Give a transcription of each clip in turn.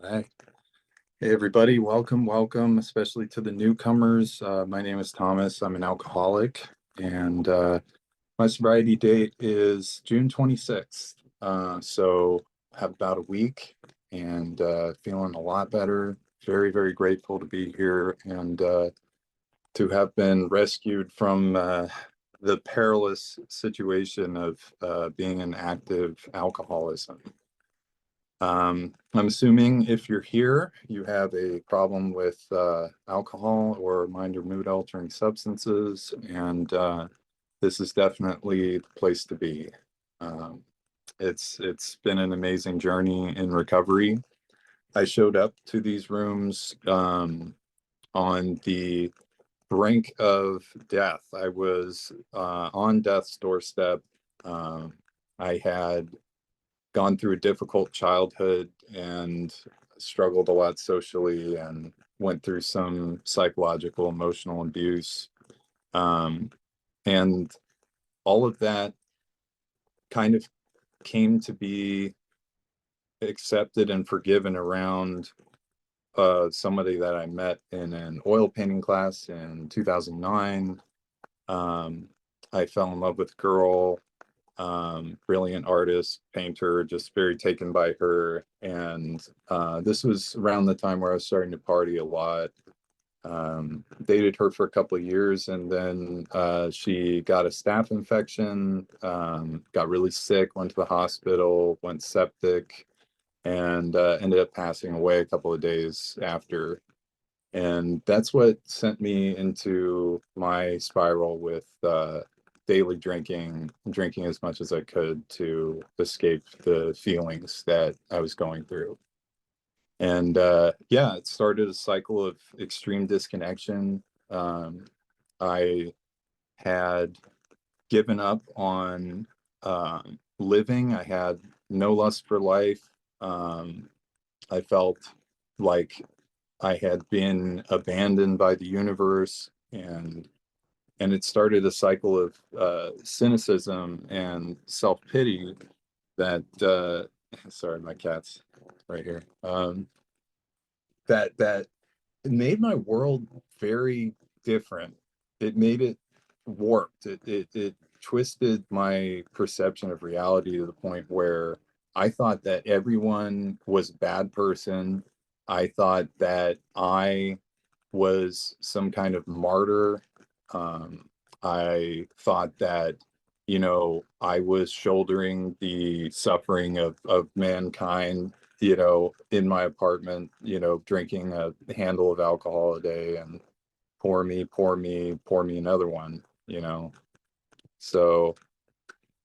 Hey, hey everybody, welcome, especially to the newcomers. My name is Thomas. I'm an alcoholic, and my sobriety date is June 26th. So have about a week and feeling a lot better. Very, very grateful to be here and to have been rescued from the perilous situation of being an active alcoholism. I'm assuming if you're here, you have a problem with alcohol or mind or mood altering substances, and this is definitely the place to be. Um, it's been an amazing journey in recovery. I showed up to these rooms on the brink of death. I was on death's doorstep. Um, I had gone through a difficult childhood and struggled a lot socially and went through some psychological, emotional abuse. Um, and all of that kind of came to be accepted and forgiven around somebody that I met in an oil painting class in 2009. Um, I fell in love with a girl, brilliant artist, painter, just very taken by her. And this was around the time where I was starting to party a lot. Dated her for a couple of years, and then she got a staph infection, got really sick, went to the hospital, went septic, and ended up passing away a couple of days after. And that's what sent me into my spiral with daily drinking as much as I could to escape the feelings that I was going through. And yeah, it started a cycle of extreme disconnection. Um, I had given up on living. I had no lust for life. Um, I felt like I had been abandoned by the universe, and it started a cycle of cynicism and self-pity that sorry, my cat's right here. That made my world very different. It made it warped. It twisted my perception of reality to the point where I thought that everyone was a bad person. I thought that I was some kind of martyr. I thought that, I was shouldering the suffering of mankind, in my apartment, drinking a handle of alcohol a day and pour me, pour me, pour me another one. So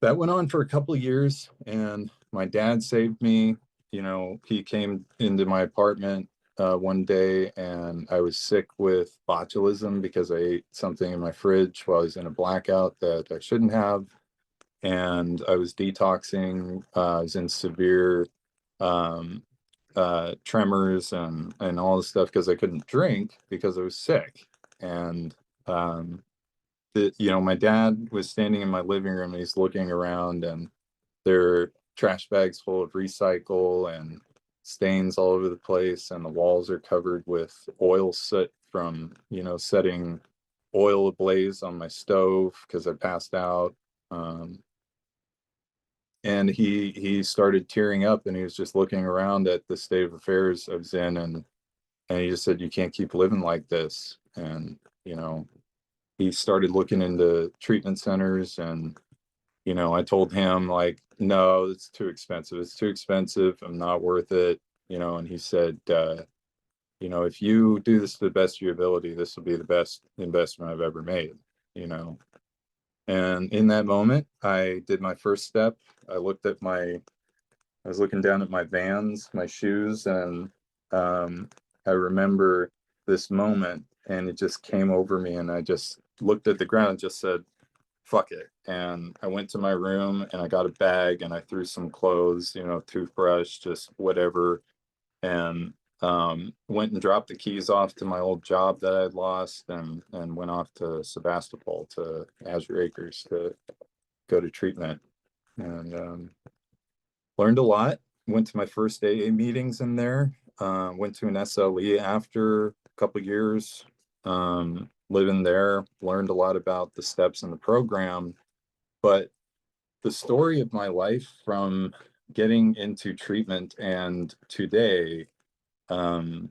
that went on for a couple of years, and my dad saved me. He came into my apartment one day, and I was sick with botulism because I ate something in my fridge while I was in a blackout that I shouldn't have. And I was detoxing. I was in severe um, tremors and all this stuff because I couldn't drink because I was sick. And um, my dad was standing in my living room and he's looking around, and there are trash bags full of recycle and stains all over the place, and the walls are covered with oil soot from, setting oil ablaze on my stove because I passed out. Um, and he started tearing up, and he was just looking around at the state of affairs I was in, and he just said, "You can't keep living like this." And he started looking into treatment centers, and I told him, like, no, it's too expensive. It's too expensive. I'm not worth it. And he said, if you do this to the best of your ability, this will be the best investment I've ever made, you know. And in that moment, I did my first step. I looked at I was looking down at my Vans, my shoes, and I remember this moment, and it just came over me, and I just looked at the ground and just said, fuck it. And I went to my room and I got a bag and I threw some clothes, toothbrush, just whatever, and went and dropped the keys off to my old job that I had lost, and went off to Sebastopol, to Azure Acres, to go to treatment. And learned a lot. Went to my first AA meetings in there. went to an SLE after a couple years, living there, learned a lot about the steps in the program. But the story of my life from getting into treatment and today um,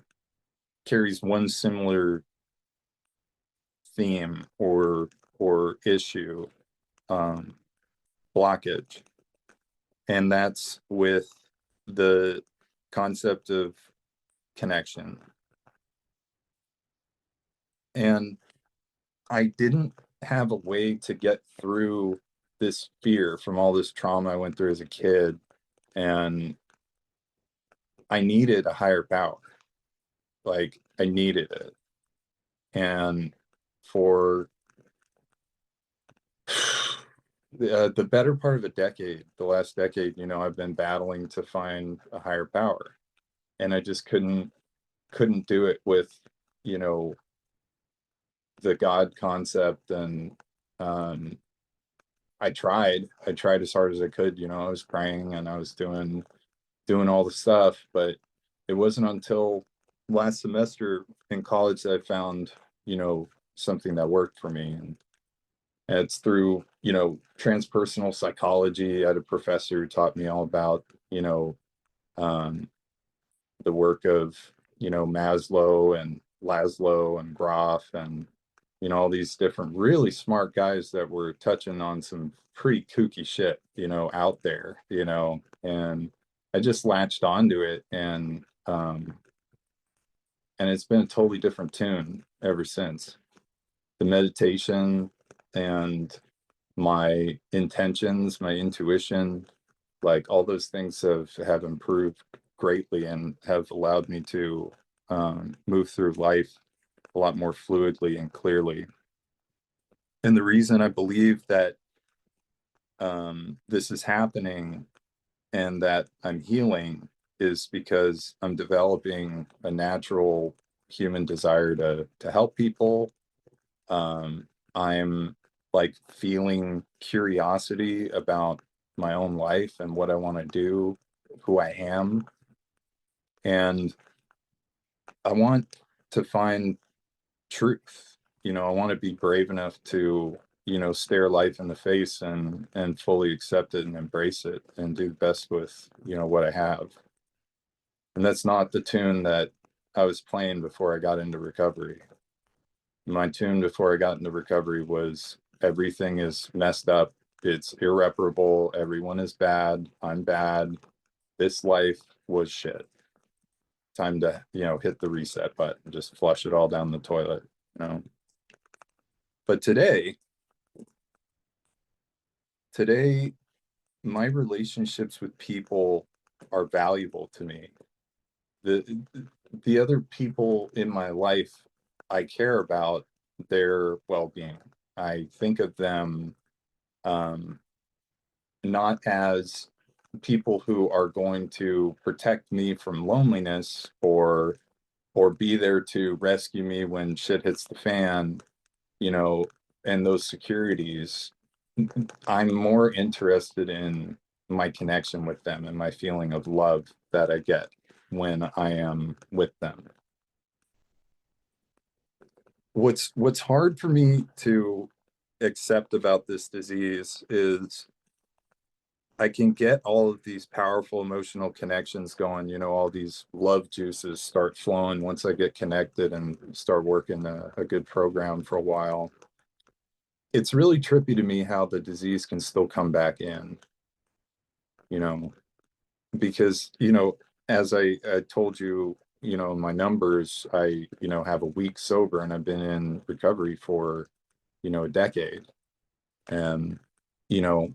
carries one similar theme or issue, um, blockage, and that's with the concept of connection. And I didn't have a way to get through this fear from all this trauma I went through as a kid, and I needed a higher power. Like, I needed it. And for the better part of a decade, the last decade, I've been battling to find a higher power, and I just couldn't do it with, you know, the God concept. And um, I tried as hard as I could. I was praying and I was doing all the stuff, but it wasn't until last semester in college that I found, something that worked for me. And it's through, transpersonal psychology. I had a professor who taught me all about, um, the work of, Maslow and Laszlo and Groff, and, all these different really smart guys that were touching on some pretty kooky shit, out there, and I just latched onto it. And it's been a totally different tune ever since. The meditation and my intentions, my intuition, like all those things have improved greatly and have allowed me to move through life a lot more fluidly and clearly. And the reason I believe that this is happening and that I'm healing is because I'm developing a natural human desire to help people. I'm like feeling curiosity about my own life and what I want to do, who I am. And I want to find truth. I want to be brave enough to, stare life in the face and fully accept it and embrace it and do the best with, what I have. And that's not the tune that I was playing before I got into recovery. My tune before I got into recovery was everything is messed up. It's irreparable. Everyone is bad. I'm bad. This life was shit. Time to, hit the reset button, just flush it all down the toilet, you know. But today, my relationships with people are valuable to me. The the other people in my life, I care about their well-being. I think of them um, not as people who are going to protect me from loneliness or be there to rescue me when shit hits the fan, you know, and those securities. I'm more interested in my connection with them and my feeling of love that I get when I am with them. What's hard for me to accept about this disease is I can get all of these powerful emotional connections going, all these love juices start flowing once I get connected and start working a good program for a while. It's really trippy to me how the disease can still come back in, you know, because, as I told you, my numbers, I, have a week sober and I've been in recovery for, a decade. And, you know,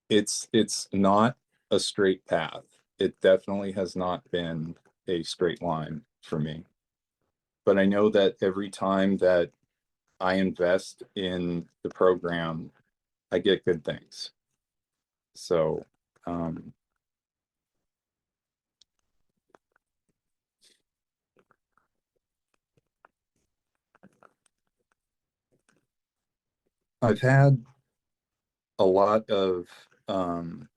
it's not a straight path. It definitely has not been a straight line for me. But I know that every time that I invest in the program, I get good things. So um, I've had a lot of um,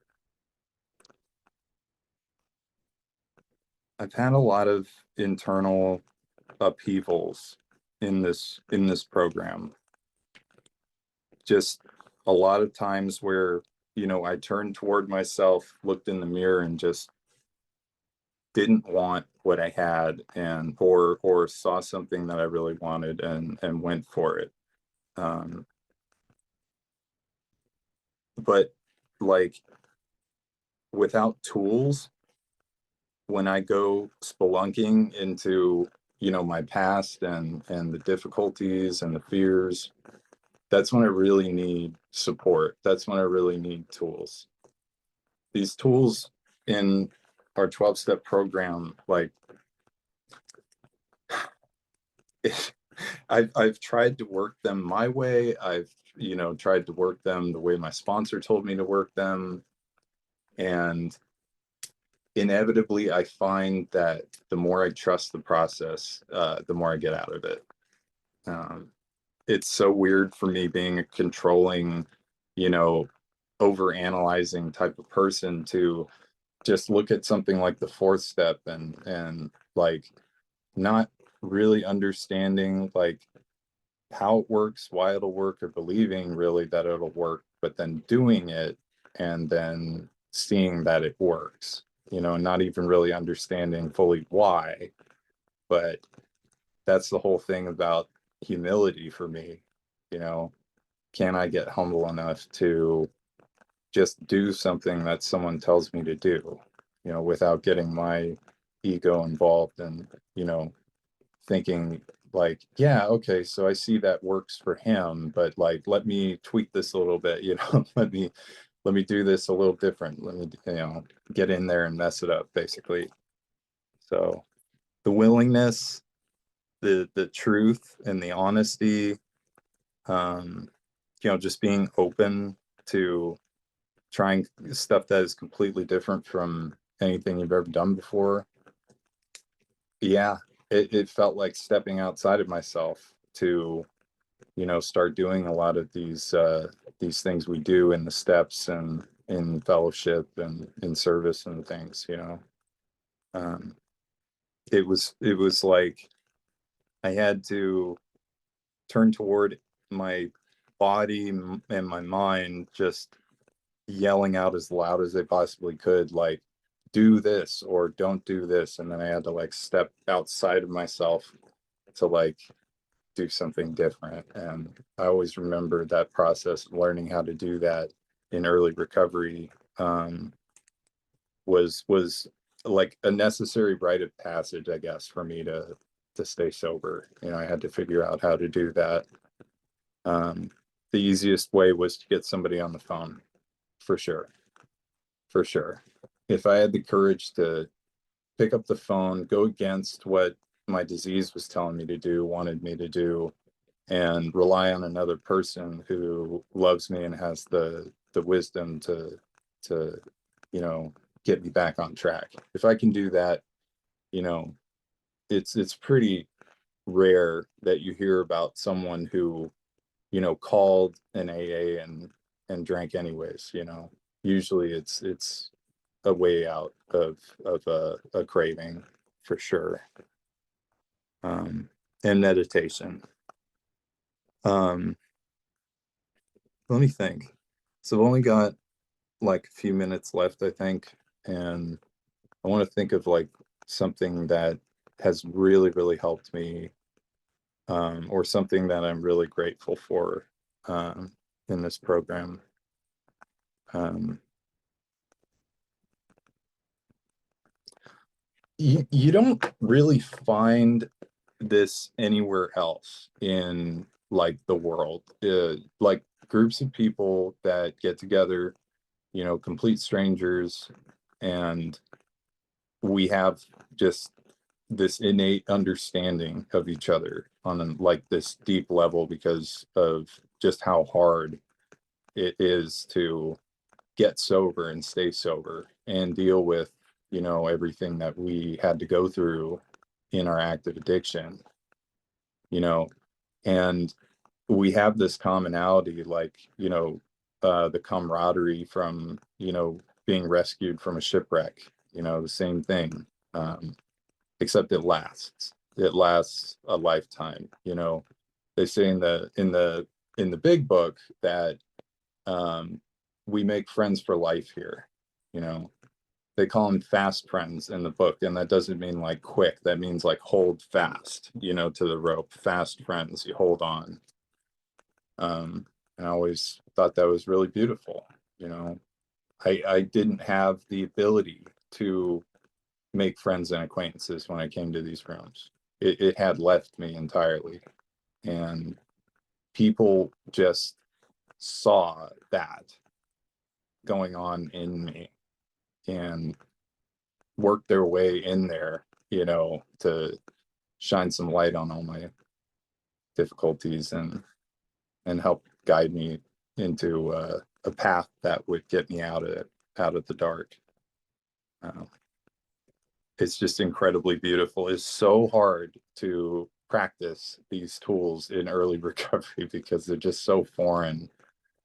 I've had a lot of internal upheavals in this program. Just a lot of times where, I turned toward myself, looked in the mirror, and just didn't want what I had, and or saw something that I really wanted and went for it. Um, but like without tools, when I go spelunking into, my past and the difficulties and the fears, that's when I really need support. That's when I really need tools. These tools in our 12-step program, like I've tried to work them my way. I've, tried to work them the way my sponsor told me to work them. And inevitably, I find that the more I trust the process, the more I get out of it. Um, it's so weird for me being a controlling, you know, over analyzing type of person to just look at something like the fourth step and like not really understanding like how it works, why it'll work, or believing really that it'll work, but then doing it and then seeing that it works, not even really understanding fully why. But that's the whole thing about humility for me. You know, can I get humble enough to just do something that someone tells me to do, without getting my ego involved and, thinking like, yeah, okay, so I see that works for him, but like, let me tweak this a little bit, let me do this a little different. Let me, get in there and mess it up, basically. So the willingness, the truth and the honesty, um, just being open to trying stuff that is completely different from anything you've ever done before. Yeah, it felt like stepping outside of myself to, start doing a lot of these things we do in the steps and in fellowship and in. Um, it was like I had to turn toward my body and my mind, just yelling out as loud as they possibly could, like, do this or don't do this. And then I had to like step outside of myself to like do something different. And I always remember that process of learning how to do that in early recovery, was like a necessary rite of passage, I guess, for me to stay sober. I had to figure out how to do that. Um, the easiest way was to get somebody on the phone, for sure, for sure. If I had the courage to pick up the phone, go against what my disease was telling me to do, wanted me to do, and rely on another person who loves me and has the wisdom to you know get me back on track. If I can do that, you know, it's pretty rare that you hear about someone who, called an AA and drank anyways. Usually it's a way out of a craving, for sure. um and meditation. um Let me think. So I've only got like a few minutes left, I think, and I want to think of like something that has really, really helped me, or something that I'm really grateful for, um, in this program. Um, you don't really find this anywhere else in like the world. Like groups of people that get together, complete strangers, and we have just this innate understanding of each other on like this deep level because of just how hard it is to get sober and stay sober and deal with, everything that we had to go through in our active addiction, you know, and we have this commonality, like, the camaraderie from, being rescued from a shipwreck, the same thing. except it lasts. It lasts a lifetime. You know, they say in the big book that we make friends for life here. You know, they call them fast friends in the book, and that doesn't mean like quick. That means like hold fast, you know, to the rope. Fast friends, you hold on. And I always thought that was really beautiful. You know, I didn't have the ability to make friends and acquaintances when I came to these rooms. It had left me entirely. And people just saw that going on in me and worked their way in there, you know, to shine some light on all my difficulties and help guide me into a path that would get me out of the dark. It's just incredibly beautiful. It's so hard to practice these tools in early recovery because they're just so foreign.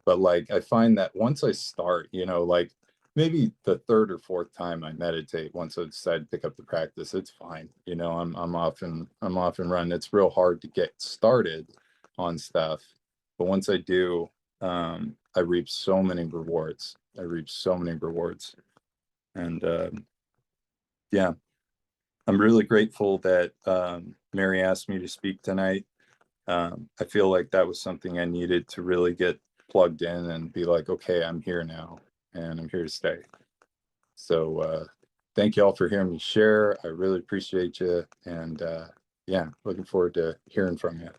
But like I find that once I start, you know, like maybe the third or fourth time I meditate, once I decide to pick up the practice, it's fine. You know, I'm off and running. It's real hard to get started on stuff, but once I do, I reap so many rewards. I reap so many rewards, and yeah, I'm really grateful that Mary asked me to speak tonight. I feel like that was something I needed to really get plugged in and be like, okay, I'm here now and I'm here to stay. So thank you all for hearing me share. I really appreciate you. And yeah, looking forward to hearing from you.